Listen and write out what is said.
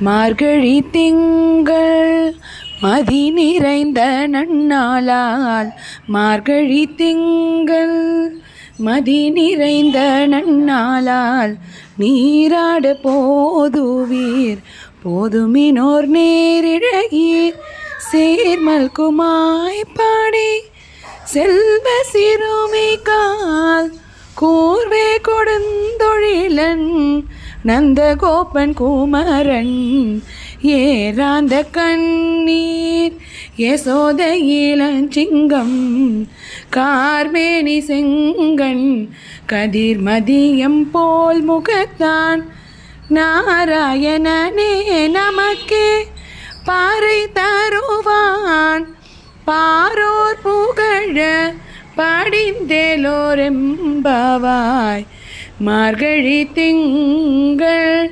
மார்கழி திங்கள் மதி நிறைந்த நன்னாளால் மார்கழி திங்கள் மதி நிறைந்த நன்னாளால் நீராட போதுவீர் போதுமினோர் நேரிழகீர் சேர்மல்குமாய் பாடி செல்வ சிறுமிகால் கூர்வே கொடுந்தொழிலன் நந்தகோபன் குமரன் ஏராந்த கண்ணீர் யசோத இளஞ்சிங்கம் கார்மேனி செங்கண் கதிர் மதியம் போல் முகத்தான் நாராயணனே நமக்கே பாறை தருவான் பாரோர் புகழ படிந்தேலோரெம்பவாய் மார்கழி திங்கள்